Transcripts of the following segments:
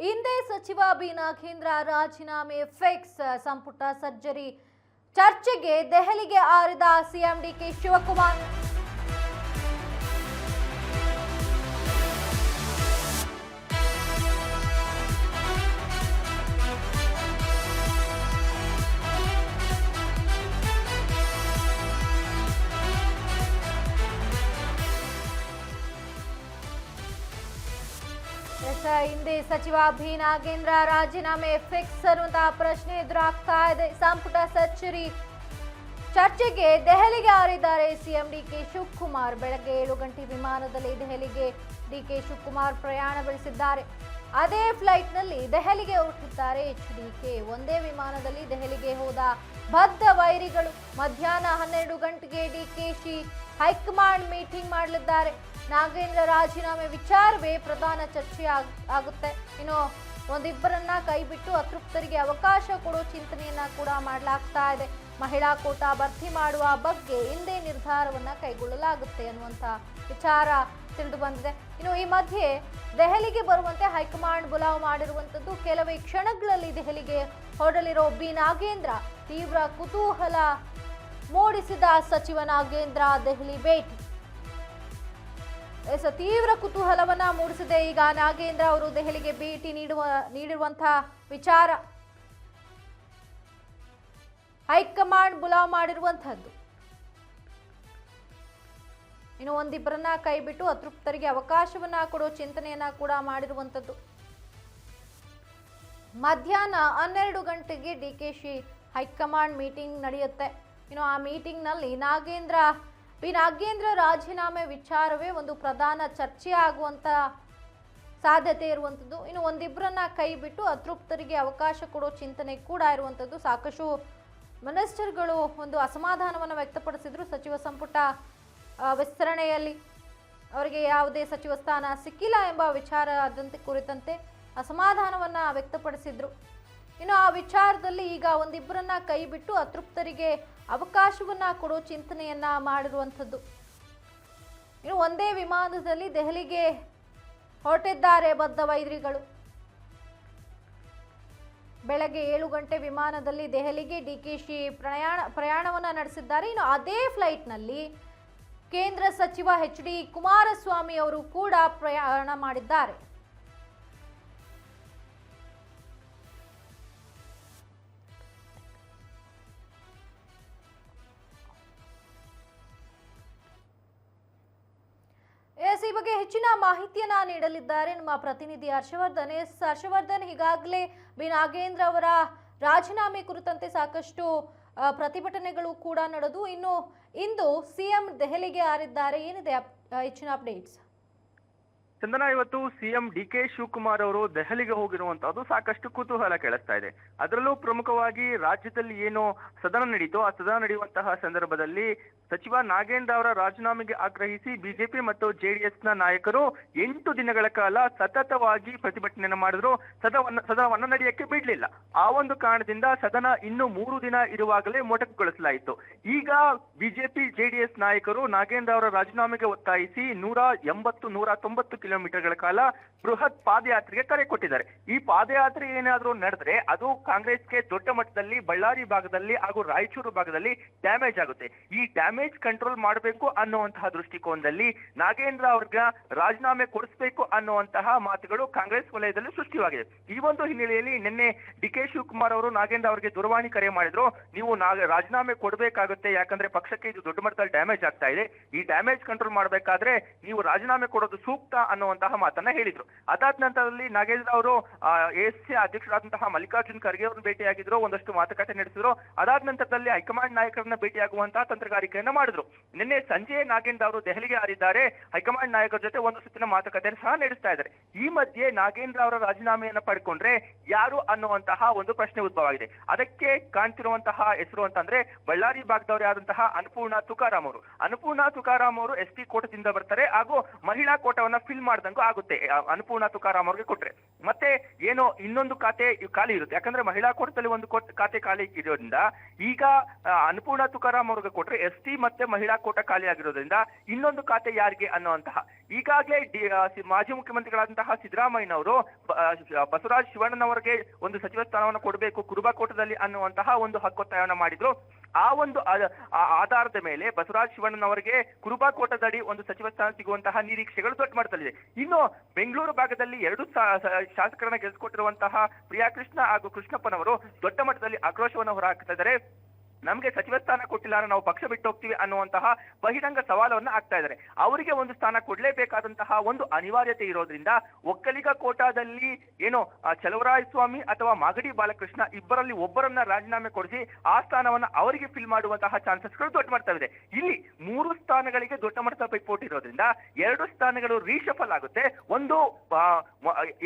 ಹಿಂದೆ ಸಚಿವ ಬಿ ನಾಗೇಂದ್ರ ರಾಜೀನಾಮೆ ಫಿಕ್ಸ್. ಸಂಪುಟ ಸರ್ಜರಿ ಚರ್ಚೆಗೆ ದೆಹಲಿಗೆ ಹಾರಿದ ಸಿಎಂ ಡಿಕೆ ಶಿವಕುಮಾರ್. ಹಿಂದೆ ಸಚಿವ ಬಿ ನಾಗೇಂದ್ರ ರಾಜೀನಾಮೆ ಫಿಕ್ಸ್ ಅನ್ನುವಂತಹ ಪ್ರಶ್ನೆ ಎದುರಾಗ್ತಾ ಇದೆ. ಸಂಪುಟ ಸರ್ಜರಿ ಚರ್ಚೆಗೆ ದೆಹಲಿಗೆ ಹಾರಿದ್ದಾರೆ ಸಿಎಂ ಡಿಕೆ ಶಿವಕುಮಾರ್. ಬೆಳಗ್ಗೆ 7 ಗಂಟೆ ವಿಮಾನದಲ್ಲಿ ದೆಹಲಿಗೆ ಡಿಕೆ ಶಿವಕುಮಾರ್ ಪ್ರಯಾಣ ಬೆಳೆಸಿದ್ದಾರೆ. ಅದೇ ಫ್ಲೈಟ್ನಲ್ಲಿ ದೆಹಲಿಗೆ ಹೊರಟಿದ್ದಾರೆ HDK. ಒಂದೇ ವಿಮಾನದಲ್ಲಿ ದೆಹಲಿಗೆ ಹೋದ ಬದ್ಧ ವೈರಿಗಳು ಮಧ್ಯಾಹ್ನ 12 ಗಂಟೆಗೆ ಡಿಕೆಶಿ ಹೈಕಮಾಂಡ್ ಮೀಟಿಂಗ್ ಮಾಡಲಿದ್ದಾರೆ. ನಾಗೇಂದ್ರ ರಾಜೀನಾಮೆ ವಿಚಾರವೇ ಪ್ರಧಾನ ಚರ್ಚೆ ಆಗುತ್ತೆ. ಇನ್ನು ಒಂದಿಬ್ಬರನ್ನ ಕೈಬಿಟ್ಟು ಅತೃಪ್ತರಿಗೆ ಅವಕಾಶ ಕೊಡೋ ಚಿಂತನೆಯನ್ನ ಕೂಡ ಮಾಡಲಾಗ್ತಾ ಇದೆ. ಮಹಿಳಾ ಕೋಟಾ ಭರ್ತಿ ಮಾಡುವ ಬಗ್ಗೆ ಹಿಂದೆ ನಿರ್ಧಾರವನ್ನ ಕೈಗೊಳ್ಳಲಾಗುತ್ತೆ ಅನ್ನುವಂತ ವಿಚಾರ ತಿಳಿದು ಬಂದಿದೆ. ಇನ್ನು ಈ ಮಧ್ಯೆ ದೆಹಲಿಗೆ ಬರುವಂತೆ ಹೈಕಮಾಂಡ್ ಬುಲಾವ್ ಮಾಡಿರುವಂತದ್ದು. ಕೆಲವೇ ಕ್ಷಣಗಳಲ್ಲಿ ದೆಹಲಿಗೆ ಹೊರಡಲಿರೋ ಬಿ ನಾಗೇಂದ್ರ ತೀವ್ರ ಕುತೂಹಲ ಮೂಡಿಸಿದ ಸಚಿವ ನಾಗೇಂದ್ರ ದೆಹಲಿ ಭೇಟಿ ತೀವ್ರ ಕುತೂಹಲವನ್ನ ಮೂಡಿಸಿದೆ. ಈಗ ನಾಗೇಂದ್ರ ಅವರು ದೆಹಲಿಗೆ ಭೇಟಿ ನೀಡಿರುವಂತಹ ವಿಚಾರ ಹೈಕಮಾಂಡ್ ಬುಲಾವ್ ಮಾಡಿರುವಂತಹದ್ದು. ಇನ್ನು ಒಂದಿಬ್ಬರನ್ನ ಕೈಬಿಟ್ಟು ಅತೃಪ್ತರಿಗೆ ಅವಕಾಶವನ್ನ ಕೊಡೋ ಚಿಂತನೆಯನ್ನ ಕೂಡ ಮಾಡಿರುವಂತದ್ದು. ಮಧ್ಯಾಹ್ನ 12 ಗಂಟೆಗೆ ಡಿಕೆಶಿ ಹೈಕಮಾಂಡ್ ಮೀಟಿಂಗ್ ನಡೆಯುತ್ತೆ. ಇನ್ನು ಆ ಮೀಟಿಂಗ್ ನಲ್ಲಿ ಬಿ ನಾಗೇಂದ್ರ ರಾಜೀನಾಮೆ ವಿಚಾರವೇ ಒಂದು ಪ್ರಧಾನ ಚರ್ಚೆ ಆಗುವಂತ ಸಾಧ್ಯತೆ ಇರುವಂತದ್ದು. ಇನ್ನು ಒಂದಿಬ್ಬರನ್ನ ಕೈ ಬಿಟ್ಟು ಅತೃಪ್ತರಿಗೆ ಅವಕಾಶ ಕೊಡೋ ಚಿಂತನೆ ಕೂಡ ಇರುವಂತದ್ದು. ಸಾಕಷ್ಟು ಮಿನಿಸ್ಟರ್ಗಳು ಒಂದು ಅಸಮಾಧಾನವನ್ನು ವ್ಯಕ್ತಪಡಿಸಿದ್ರು. ಸಚಿವ ಸಂಪುಟ ವಿಸ್ತರಣೆಯಲ್ಲಿ ಅವರಿಗೆ ಯಾವುದೇ ಸಚಿವ ಸ್ಥಾನ ಸಿಕ್ಕಿಲ್ಲ ಎಂಬ ವಿಚಾರದಂತೆ ಕುರಿತಂತೆ ಅಸಮಾಧಾನವನ್ನ ವ್ಯಕ್ತಪಡಿಸಿದ್ರು. ಇನ್ನು ಆ ವಿಚಾರದಲ್ಲಿ ಈಗ ಒಂದಿಬ್ಬರನ್ನ ಕೈ ಬಿಟ್ಟು ಅತೃಪ್ತರಿಗೆ ಅವಕಾಶವನ್ನ ಕೊಡೋ ಚಿಂತನೆಯನ್ನ ಮಾಡಿರುವಂಥದ್ದು. ಇನ್ನು ಒಂದೇ ವಿಮಾನದಲ್ಲಿ ದೆಹಲಿಗೆ ಹೊರಟಿದ್ದಾರೆ ಬದ್ಧ ವೈರಿಗಳು. ಬೆಳಗ್ಗೆ 7 ಗಂಟೆ ವಿಮಾನದಲ್ಲಿ ದೆಹಲಿಗೆ ಡಿಕೆಶಿ ಪ್ರಯಾಣವನ್ನ ನಡೆಸಿದ್ದಾರೆ. ಇನ್ನು ಅದೇ ಫ್ಲೈಟ್ನಲ್ಲಿ ಕೇಂದ್ರ ಸಚಿವ HD ಕುಮಾರಸ್ವಾಮಿ ಅವರು ಕೂಡ ಪ್ರಯಾಣ ಮಾಡಿದ್ದಾರೆ. ಈ ಬಗ್ಗೆ ಹೆಚ್ಚಿನ ಮಾಹಿತಿಯನ್ನ ನೀಡಲಿದ್ದಾರೆ ನಮ್ಮ ಪ್ರತಿನಿಧಿ ಹರ್ಷವರ್ಧನ್. ಹರ್ಷವರ್ಧನ್, ಈಗಾಗಲೇ ಬಿ ನಾಗೇಂದ್ರ ಅವರ ರಾಜೀನಾಮೆ ಕುರಿತಂತೆ ಸಾಕಷ್ಟು ಪ್ರತಿಭಟನೆಗಳು ಕೂಡ ನಡೆದು ಇಂದು ಸಿಎಂ ದೆಹಲಿಗೆ ಹಾರಿದ್ದಾರೆ. ಏನಿದೆ ಹೆಚ್ಚಿನ ಅಪ್ಡೇಟ್ಸ್? ಚಂದನ, ಇವತ್ತು ಸಿಎಂ ಡಿಕೆ ಶಿವಕುಮಾರ್ ಅವರು ದೆಹಲಿಗೆ ಹೋಗಿರುವಂತಹದ್ದು ಸಾಕಷ್ಟು ಕುತೂಹಲ ಕೆಳಿಸ್ತಾ ಇದೆ. ಅದರಲ್ಲೂ ಪ್ರಮುಖವಾಗಿ ರಾಜ್ಯದಲ್ಲಿ ಏನು ಸದನ ನಡೀತೋ ಆ ಸದನ ನಡೆಯುವಂತಹ ಸಂದರ್ಭದಲ್ಲಿ ಸಚಿವ ನಾಗೇಂದ್ರ ಅವರ ರಾಜೀನಾಮೆಗೆ ಆಗ್ರಹಿಸಿ ಬಿಜೆಪಿ ಮತ್ತು ಜೆಡಿಎಸ್ನ ನಾಯಕರು 8 ದಿನಗಳ ಕಾಲ ಸತತವಾಗಿ ಪ್ರತಿಭಟನೆಯನ್ನು ಮಾಡಿದ್ರು. ಸದನವನ್ನ ನಡೆಯಕ್ಕೆ ಬಿಡ್ಲಿಲ್ಲ. ಆ ಒಂದು ಕಾರಣದಿಂದ ಸದನ ಇನ್ನು 3 ದಿನ ಇರುವಾಗಲೇ ಮೊಟಕುಗೊಳಿಸಲಾಯಿತು. ಈಗ ಬಿಜೆಪಿ ಜೆಡಿಎಸ್ ನಾಯಕರು ನಾಗೇಂದ್ರ ಅವರ ರಾಜೀನಾಮೆಗೆ ಒತ್ತಾಯಿಸಿ 180-190 ಕಿಲೋಮೀಟರ್ಗಳ ಕಾಲ ಬೃಹತ್ ಪಾದಯಾತ್ರೆಗೆ ಕರೆ ಕೊಟ್ಟಿದ್ದಾರೆ. ಈ ಪಾದಯಾತ್ರೆ ಏನಾದ್ರೂ ನಡೆದ್ರೆ ಅದು ಕಾಂಗ್ರೆಸ್ಗೆ ದೊಡ್ಡ ಮಟ್ಟದಲ್ಲಿ ಬಳ್ಳಾರಿ ಭಾಗದಲ್ಲಿ ಹಾಗೂ ರಾಯಚೂರು ಭಾಗದಲ್ಲಿ ಡ್ಯಾಮೇಜ್ ಆಗುತ್ತೆ. ಈ ಡ್ಯಾಮೇಜ್ ಕಂಟ್ರೋಲ್ ಮಾಡಬೇಕು ಅನ್ನುವಂತಹ ದೃಷ್ಟಿಕೋನದಲ್ಲಿ ನಾಗೇಂದ್ರ ಅವ್ರಿಗೆ ರಾಜೀನಾಮೆ ಕೊಡಿಸಬೇಕು ಅನ್ನುವಂತಹ ಮಾತುಗಳು ಕಾಂಗ್ರೆಸ್ ವಲಯದಲ್ಲಿ ಸೃಷ್ಟಿಯಾಗಿದೆ. ಈ ಒಂದು ಹಿನ್ನೆಲೆಯಲ್ಲಿ ನಿನ್ನೆ ಡಿಕೆ ಶಿವಕುಮಾರ್ ಅವರು ನಾಗೇಂದ್ರ ಅವರಿಗೆ ದೂರವಾಣಿ ಕರೆ ಮಾಡಿದ್ರು. ನೀವು ರಾಜೀನಾಮೆ ಕೊಡಬೇಕಾಗುತ್ತೆ, ಯಾಕಂದ್ರೆ ಪಕ್ಷಕ್ಕೆ ಇದು ದೊಡ್ಡ ಮಟ್ಟದಲ್ಲಿ ಡ್ಯಾಮೇಜ್ ಆಗ್ತಾ ಇದೆ. ಈ ಡ್ಯಾಮೇಜ್ ಕಂಟ್ರೋಲ್ ಮಾಡಬೇಕಾದ್ರೆ ನೀವು ರಾಜೀನಾಮೆ ಕೊಡೋದು ಸೂಕ್ತ ಅನ್ನುವಂತಹ ಮಾತನ್ನ ಹೇಳಿದ್ರು. ಅದಾದ ನಂತರದಲ್ಲಿ ನಾಗೇಂದ್ರ ಅವರು ಎಎಸ್ಸಿ ಅಧ್ಯಕ್ಷರಾದಂತಹ ಮಲ್ಲಿಕಾರ್ಜುನ್ ಖರ್ಗೆ ಅವರನ್ನು ಭೇಟಿಯಾಗಿದ್ರು, ಒಂದಷ್ಟು ಮಾತುಕತೆ ನಡೆಸಿದ್ರು. ಅದಾದ ನಂತರದಲ್ಲಿ ಹೈಕಮಾಂಡ್ ನಾಯಕರನ್ನ ಭೇಟಿಯಾಗುವಂತಹ ತಂತ್ರಗಾರಿಕೆಯನ್ನ ಮಾಡಿದ್ರು. ನಿನ್ನೆ ಸಂಜೆ ನಾಗೇಂದ್ರ ಅವರು ದೆಹಲಿಗೆ ಹಾರಿದ್ದಾರೆ. ಹೈಕಮಾಂಡ್ ನಾಯಕರ ಜೊತೆ ಒಂದು ಸುತ್ತಿನ ಮಾತುಕತೆಯನ್ನು ಸಹ ನಡೆಸ್ತಾ ಇದ್ದಾರೆ. ಈ ಮಧ್ಯೆ ನಾಗೇಂದ್ರ ಅವರ ರಾಜೀನಾಮೆಯನ್ನ ಪಡ್ಕೊಂಡ್ರೆ ಯಾರು ಅನ್ನುವಂತಹ ಒಂದು ಪ್ರಶ್ನೆ ಉದ್ಭವ ಆಗಿದೆ. ಅದಕ್ಕೆ ಕಾಣ್ತಿರುವಂತಹ ಹೆಸರು ಅಂತಂದ್ರೆ ಬಳ್ಳಾರಿ ಭಾಗದವರು ಯಾರಂತಹ ಅನ್ನಪೂರ್ಣ ತುಕಾರಾಮ್ ಅವರು. ಅನ್ನಪೂರ್ಣ ತುಕಾರಾಮ್ ಅವರು SP ಕೋಟದಿಂದ ಬರ್ತಾರೆ ಹಾಗೂ ಮಹಿಳಾ ಕೋಟವನ್ನ ಫಿಲ್ ಮಾಡ್ದಂಗೂ ಆಗುತ್ತೆ ಅನ್ನಪೂರ್ಣ ತುಕಾರಾಮ್ ಅವ್ರಿಗೆ ಕೊಟ್ರೆ. ಮತ್ತೆ ಏನೋ ಇನ್ನೊಂದು ಖಾತೆ ಖಾಲಿ ಇರುತ್ತೆ. ಯಾಕಂದ್ರೆ ಮಹಿಳಾ ಕೋಟದಲ್ಲಿ ಒಂದು ಖಾತೆ ಖಾಲಿ ಇರೋದ್ರಿಂದ ಈಗ ಅನ್ನಪೂರ್ಣ ತುಕಾರಾಮ್ ಅವ್ರಿಗೆ ಕೊಟ್ರೆ ST ಮತ್ತೆ ಮಹಿಳಾ ಕೋಟ ಖಾಲಿ ಆಗಿರೋದ್ರಿಂದ ಇನ್ನೊಂದು ಖಾತೆ ಯಾರಿಗೆ ಅನ್ನುವಂತಹ ಈಗಾಗಲೇ ಮಾಜಿ ಮುಖ್ಯಮಂತ್ರಿಗಳಾದಂತಹ ಸಿದ್ದರಾಮಯ್ಯನವರು ಬಸವರಾಜ ಶಿವಣ್ಣನವರಿಗೆ ಒಂದು ಸಚಿವ ಸ್ಥಾನವನ್ನು ಕೊಡಬೇಕು ಕುರುಬ ಕೋಟದಲ್ಲಿ ಅನ್ನುವಂತಹ ಒಂದು ಹಕ್ಕೊತ್ತಾಯವನ್ನು ಮಾಡಿದ್ರು. ಆ ಒಂದು ಆಧಾರದ ಮೇಲೆ ಬಸವರಾಜ ಶಿವಣ್ಣನವರಿಗೆ ಕುರುಬಾ ಕೋಟದಡಿ ಒಂದು ಸಚಿವ ಸ್ಥಾನ ಸಿಗುವಂತಹ ನಿರೀಕ್ಷೆಗಳು ದೊಡ್ಡ ಮಟ್ಟದಲ್ಲಿದೆ. ಇನ್ನು ಬೆಂಗಳೂರು ಭಾಗದಲ್ಲಿ 2 ಶಾಸಕರನ್ನ ಗೆಲ್ಲಿಸಿಕೊಟ್ಟಿರುವಂತಹ ಪ್ರಿಯಾಕೃಷ್ಣ ಹಾಗೂ ಕೃಷ್ಣಪ್ಪನವರು ದೊಡ್ಡ ಮಟ್ಟದಲ್ಲಿ ಆಕ್ರೋಶವನ್ನು ಹೊರಹಾಕ್ತಾ ಇದ್ದಾರೆ. ನಮಗೆ ಸಚಿವ ಸ್ಥಾನ ಕೊಟ್ಟಿಲ್ಲ ನಾವು ಪಕ್ಷ ಬಿಟ್ಟು ಹೋಗ್ತೀವಿ ಅನ್ನುವಂತಹ ಬಹಿರಂಗ ಸವಾಲನ್ನ ಆಗ್ತಾ ಇದ್ದಾರೆ. ಅವರಿಗೆ ಒಂದು ಸ್ಥಾನ ಕೊಡ್ಲೇಬೇಕಾದಂತಹ ಒಂದು ಅನಿವಾರ್ಯತೆ ಇರೋದ್ರಿಂದ ಒಕ್ಕಲಿಗ ಕೋಟಾದಲ್ಲಿ ಏನೋ ಚಲವರಾಯ ಸ್ವಾಮಿ ಅಥವಾ ಮಾಗಡಿ ಬಾಲಕೃಷ್ಣ ಇಬ್ಬರಲ್ಲಿ ಒಬ್ಬರನ್ನ ರಾಜೀನಾಮೆ ಕೊಡಿಸಿ ಆ ಸ್ಥಾನವನ್ನ ಅವರಿಗೆ ಫಿಲ್ ಮಾಡುವಂತಹ ಚಾನ್ಸಸ್ಗಳು ದೊಡ್ಡ ಮಟ್ಟವಿದೆ. ಇಲ್ಲಿ 3 ಸ್ಥಾನಗಳಿಗೆ ದೊಡ್ಡ ಮಟ್ಟದ ಪೈಪೋಟಿ ಇರೋದ್ರಿಂದ 2 ಸ್ಥಾನಗಳು ರೀಶಫಲ್ ಆಗುತ್ತೆ, ಒಂದು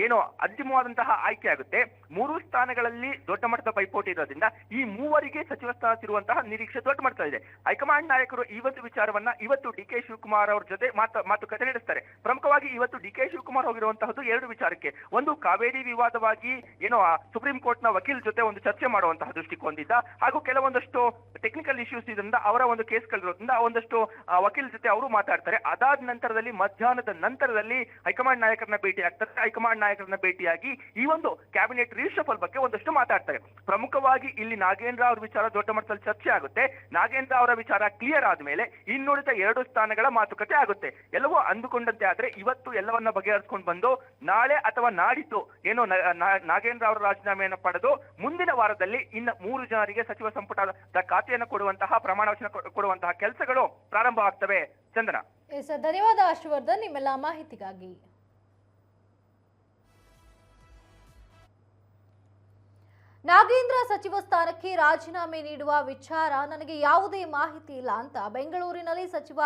ಏನೋ ಅಂತಿಮವಾದಂತಹ ಆಯ್ಕೆ ಆಗುತ್ತೆ. 3 ಸ್ಥಾನಗಳಲ್ಲಿ ದೊಡ್ಡ ಮಟ್ಟದ ಪೈಪೋಟಿ ಇರೋದ್ರಿಂದ ಈ 3 ಸಚಿವ ಸ್ಥಾನ ಇರುವಂತಹ ನಿರೀಕ್ಷೆ ದೊಡ್ಡ ಮಾಡ್ತಾ ಇದೆ. ಹೈಕಮಾಂಡ್ ನಾಯಕರು ಇವತ್ತು DK ಶಿವಕುಮಾರ್ ಅವರ ಜೊತೆ ಮಾತುಕತೆ ನಡೆಸ್ತಾರೆ. ಪ್ರಮುಖವಾಗಿ ಇವತ್ತು DK ಶಿವಕುಮಾರ್ ಹೋಗಿರುವಂತಹದ್ದು 2 ವಿಚಾರಕ್ಕೆ. ಒಂದು ಕಾವೇರಿ ವಿವಾದವಾಗಿ ಏನೋ ಸುಪ್ರೀಂ ಕೋರ್ಟ್ ನ ವಕೀಲ ಜೊತೆ ಒಂದು ಚರ್ಚೆ ಮಾಡುವಂತಹ ದೃಷ್ಟಿಕೋನದಿಂದ ಹಾಗೂ ಕೆಲವೊಂದಷ್ಟು ಟೆಕ್ನಿಕಲ್ ಇಶ್ಯೂಸ್ ಇದರಿಂದ ಅವರ ಒಂದು ಕೇಸ್ಗಳಿರೋದ್ರಿಂದ ಒಂದಷ್ಟು ವಕೀಲ ಜೊತೆ ಅವರು ಮಾತಾಡ್ತಾರೆ. ಅದಾದ ನಂತರದಲ್ಲಿ ಮಧ್ಯಾಹ್ನದ ನಂತರದಲ್ಲಿ ಹೈಕಮಾಂಡ್ ನಾಯಕರನ್ನ ಭೇಟಿ ಆಗ್ತಾರೆ. ಹೈಕಮಾಂಡ್ ನಾಯಕರನ್ನ ಭೇಟಿಯಾಗಿ ಈ ಒಂದು ಕ್ಯಾಬಿನೆಟ್ ರೀಶಫಲ್ ಬಗ್ಗೆ ಒಂದಷ್ಟು ಮಾತಾಡ್ತಾರೆ. ಪ್ರಮುಖವಾಗಿ ಇಲ್ಲಿ ನಾಗೇಂದ್ರ ಅವರ ವಿಚಾರ ದೊಡ್ಡ ಮಟ್ಟದಲ್ಲಿ ಚರ್ಚೆ ಆಗುತ್ತೆ. ನಾಗೇಂದ್ರ ಅವರ ವಿಚಾರ ಕ್ಲಿಯರ್ ಆದ್ಮೇಲೆ ಇನ್ನುಳಿದ 2 ಸ್ಥಾನಗಳ ಮಾತುಕತೆ ಆಗುತ್ತೆ. ಎಲ್ಲವೂ ಅಂದುಕೊಂಡಂತೆ ಆದ್ರೆ ಇವತ್ತು ಎಲ್ಲವನ್ನ ಬಗೆಹರಿಸಿಕೊಂಡು ಬಂದು ನಾಳೆ ಅಥವಾ ನಾಡಿದ್ದು ಏನೋ ನಾಗೇಂದ್ರ ಅವರ ರಾಜೀನಾಮೆಯನ್ನು ಪಡೆದು ಮುಂದಿನ ವಾರದಲ್ಲಿ ಇನ್ನು 3 ಜನರಿಗೆ ಸಚಿವ ಸಂಪುಟದ ಖಾತೆಯನ್ನು ಕೊಡುವಂತಹ ಪ್ರಮಾಣ ವಚನ ಕೊಡುವಂತಹ ಕೆಲಸಗಳು ಪ್ರಾರಂಭ ಆಗ್ತವೆ. ಚಂದನ. ಧನ್ಯವಾದ ಹರ್ಷವರ್ಧನ್ ನಿಮ್ಮೆಲ್ಲ ಮಾಹಿತಿಗಾಗಿ. ನಾಗೇಂದ್ರ ಸಚಿವ ಸ್ಥಾನಕ್ಕೆ ರಾಜೀನಾಮೆ ನೀಡುವ ವಿಚಾರ ನನಗೆ ಯಾವುದೇ ಮಾಹಿತಿ ಇಲ್ಲ ಅಂತ ಬೆಂಗಳೂರಿನಲ್ಲಿ ಸಚಿವ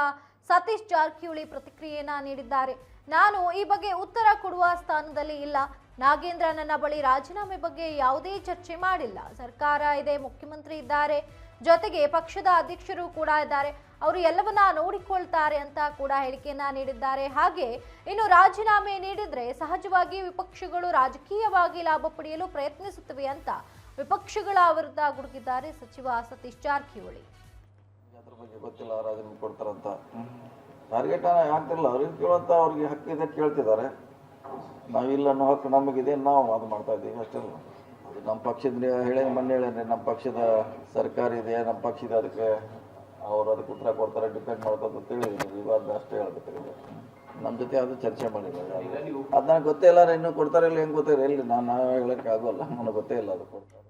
ಸತೀಶ್ ಜಾರಕಿಹೊಳಿ ಪ್ರತಿಕ್ರಿಯೆಯನ್ನ ನೀಡಿದ್ದಾರೆ. ನಾನು ಈ ಬಗ್ಗೆ ಉತ್ತರ ಕೊಡುವ ಸ್ಥಾನದಲ್ಲಿ ಇಲ್ಲ. ನಾಗೇಂದ್ರ ನನ್ನ ಬಳಿ ರಾಜೀನಾಮೆ ಬಗ್ಗೆ ಯಾವುದೇ ಚರ್ಚೆ ಮಾಡಿಲ್ಲ. ಸರ್ಕಾರ ಇದೆ, ಮುಖ್ಯಮಂತ್ರಿ ಇದ್ದಾರೆ, ಜೊತೆಗೆ ಪಕ್ಷದ ಅಧ್ಯಕ್ಷರು ಕೂಡ ಇದ್ದಾರೆ, ಅವರು ಎಲ್ಲವನ್ನ ನೋಡಿಕೊಳ್ತಾರೆ ಅಂತ ಕೂಡ ಹೇಳಿಕೆಯನ್ನ ನೀಡಿದ್ದಾರೆ. ಹಾಗೆ ಇನ್ನು ರಾಜೀನಾಮೆ ನೀಡಿದ್ರೆ ಸಹಜವಾಗಿ ವಿಪಕ್ಷಗಳು ರಾಜಕೀಯವಾಗಿ ಲಾಭ ಪಡೆಯಲು ಪ್ರಯತ್ನಿಸುತ್ತವೆ ಅಂತ ವಿಪಕ್ಷಗಳ ವಿರುದ್ಧ ಗುಡುಗಿದ್ದಾರೆ ಸಚಿವ ಸತೀಶ್ ಜಾರಕಿಹೊಳಿ. ಅದ್ರ ಬಗ್ಗೆ ಗೊತ್ತಿಲ್ಲ, ರಾಜೀನಾಮೆ ಕೊಡ್ತಾರಂತ ಟಾರ್ಗೆಟ್ ಆಗ್ತಿರಲ್ಲ, ಅವ್ರಿಗೆ ಕೇಳುವಂತ ಅವ್ರಿಗೆ ಹಕ್ಕಿದೆ ಕೇಳ್ತಿದ್ದಾರೆ. ನಾವಿಲ್ಲ ಅನ್ನೋ ಹಕ್ಕು ನಮಗಿದೆ, ನಾವು ಅದು ಮಾಡ್ತಾ ಇದ್ದೀವಿ ಅಷ್ಟೆಲ್ಲ. ಅದು ನಮ್ಮ ಪಕ್ಷದ ಮೊನ್ನೆ ಹೇಳೇನೆ, ನಮ್ಮ ಪಕ್ಷದ ಸರ್ಕಾರ ಇದೆ, ನಮ್ಮ ಪಕ್ಷದ ಅದಕ್ಕೆ ಅವರು ಅದಕ್ಕೆ ಉತ್ತರ ಕೊಡ್ತಾರೆ, ಡಿಪೆಂಡ್ ಮಾಡ್ಕೊಂಡು ತಿಳಿದಿದ್ದೀನಿ. ಇವಾಗ ಅಷ್ಟೇ ಹೇಳ್ಬೇಕಾಗಿದೆ. ನಮ್ಮ ಜೊತೆ ಅದು ಚರ್ಚೆ ಮಾಡಿದ್ದಾರೆ. ಅದು ನನಗೆ ಗೊತ್ತೇ ಇಲ್ಲ, ಇನ್ನೂ ಕೊಡ್ತಾರೆ ಇಲ್ಲ ಹೆಂಗೆ ಗೊತ್ತಿಲ್ಲ, ಎಲ್ಲಿ ನಾನು ಹೇಳೋಕ್ಕೆ ಆಗೋಲ್ಲ, ನನಗೆ ಗೊತ್ತೇ ಇಲ್ಲ ಅದು ಕೊಡ್ತಾರೆ.